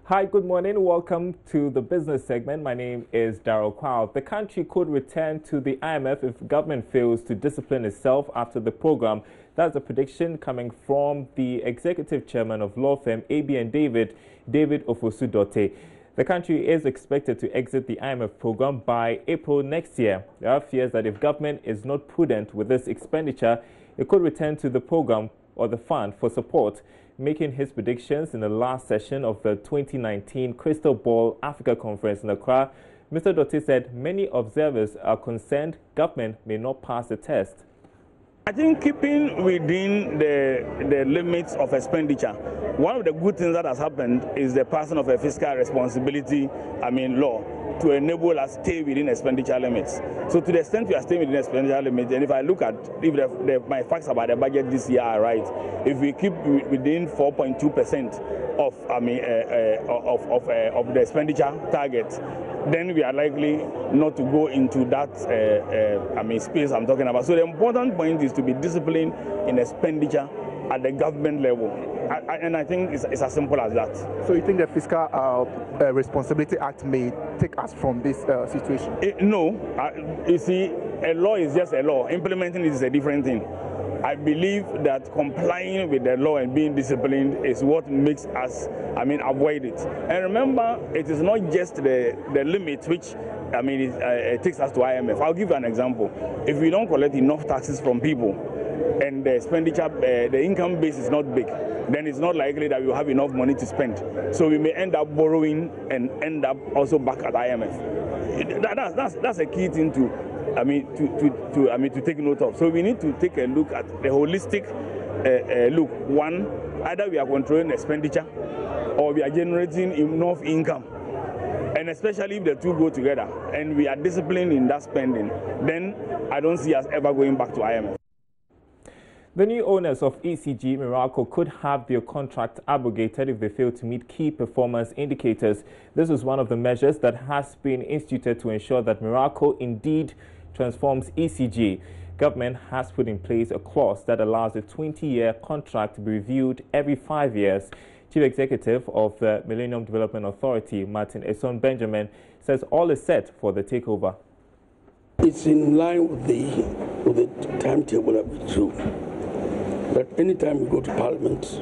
Hi, good morning. Welcome to the business segment. My name is Daryl Kwao. The country could return to the IMF if government fails to discipline itself after the program. That's a prediction coming from the executive chairman of law firm AB & David Ofosu-Dotte. The country is expected to exit the IMF program by April next year. There are fears that if government is not prudent with this expenditure, it could return to the program or the fund for support. Making his predictions in the last session of the 2019 Crystal Ball Africa Conference in Accra, Mr. Dotte said many observers are concerned government may not pass the test. I think keeping within the limits of expenditure, one of the good things that has happened is the passing of a fiscal responsibility, law, to enable us stay within expenditure limits. So to the extent we are staying within expenditure limits, and if I look at if my facts about the budget this year are right, if we keep within 4.2% of the expenditure target, then we are likely not to go into that space I'm talking about. So the important point is to be disciplined in expenditure at the government level. And I think it's as simple as that. So you think the Fiscal Responsibility Act may take us from this situation? No. You see, a law is just a law. Implementing it is a different thing. I believe that complying with the law and being disciplined is what makes us, avoid it. And remember, it is not just the limit which, it takes us to IMF. I'll give you an example. If we don't collect enough taxes from people and the expenditure, the income base is not big, then it's not likely that we will have enough money to spend. So we may end up borrowing and end up also back at IMF. That's a key thing to take note of. So we need to take a look at the holistic look. One, either we are controlling expenditure or we are generating enough income. And especially if the two go together and we are disciplined in that spending, then I don't see us ever going back to IMF. The new owners of ECG Miracle could have their contract abrogated if they fail to meet key performance indicators. This is one of the measures that has been instituted to ensure that Miracle indeed transforms ECG. Government has put in place a clause that allows a 20-year contract to be reviewed every 5 years. Chief Executive of the Millennium Development Authority, Martin Eson Benjamin, says all is set for the takeover. It's in line with the timetable that we drew. That anytime we go to Parliament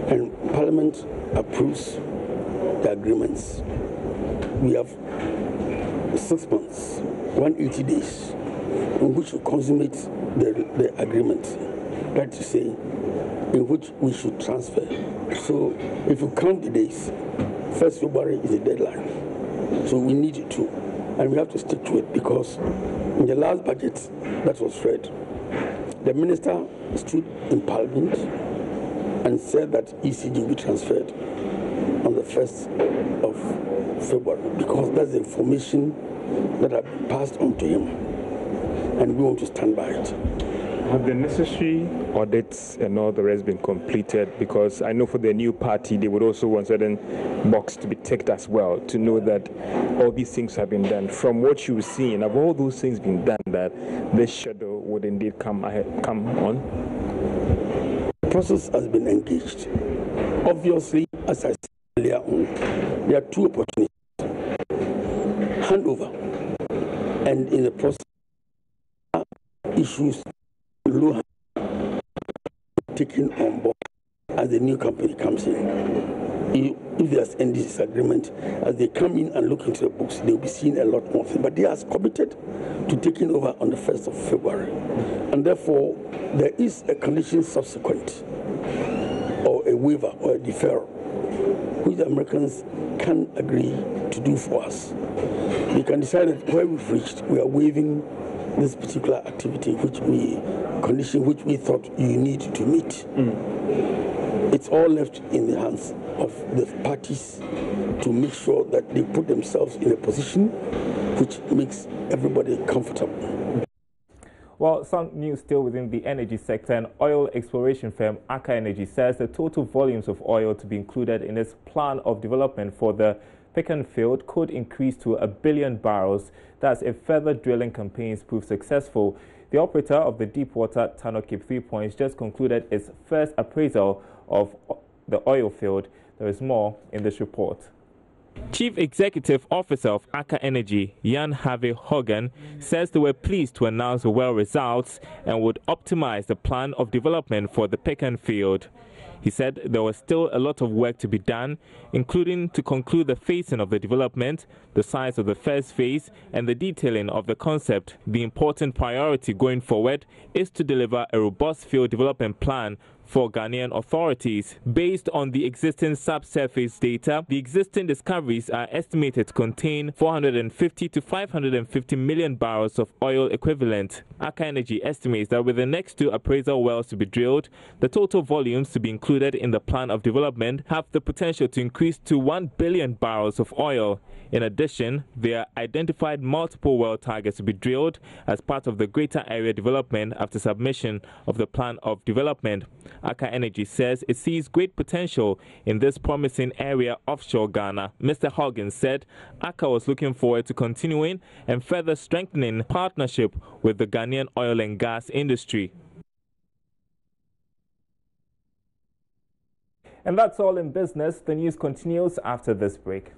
and Parliament approves the agreements, we have 6 months, 180 days, in which we consummate the agreement. That to say, in which we should transfer. So if you count the days, 1st February is the deadline. So we need to, and we have to stick to it, because in the last budget that was read, the minister stood in Parliament and said that ECG will be transferred on the 1st of February, because that's the information that had been passed on to him, and we want to stand by it. Have the necessary audits and all the rest been completed? Because I know for the new party, they would also want certain box to be ticked as well, to know that all these things have been done. From what you've seen, have all those things been done, that this schedule would indeed come on? The process has been engaged. Obviously, as I said earlier on, there are two opportunities. Handover, and in the process, issues low taken on board as the new company comes in. If there's any disagreement, as they come in and look into the books, they'll be seeing a lot more things. But they are committed to taking over on the 1st of February. And therefore, there is a condition subsequent, or a waiver, or a deferral, which the Americans can agree to do for us. They can decide that where we've reached, we are waiving this particular activity, which we thought you need to meet. It's all left in the hands of the parties to make sure that they put themselves in a position which makes everybody comfortable. Well, some news still within the energy sector. An oil exploration firm, Aker Energy, says the total volumes of oil to be included in its plan of development for the Pecan field could increase to 1 billion barrels. That's if further drilling campaigns prove successful. The operator of the deepwater Tano Cape 3 Points just concluded its first appraisal of the oil field. There is more in this report. Chief Executive Officer of Aker Energy, Jan Harvey Hogan, says they were pleased to announce the well results and would optimize the plan of development for the Pecan field. He said there was still a lot of work to be done, including to conclude the phasing of the development, the size of the first phase, and the detailing of the concept. The important priority going forward is to deliver a robust field development plan for Ghanaian authorities. Based on the existing subsurface data, the existing discoveries are estimated to contain 450 to 550 million barrels of oil equivalent. Aker Energy estimates that with the next 2 appraisal wells to be drilled, the total volumes to be included in the plan of development have the potential to increase to 1 billion barrels of oil. In addition, there are identified multiple well targets to be drilled as part of the greater area development after submission of the plan of development. Aker Energy says it sees great potential in this promising area offshore Ghana. Mr. Hogan said Aker was looking forward to continuing and further strengthening partnership with the Ghanaian oil and gas industry. And that's all in business. The news continues after this break.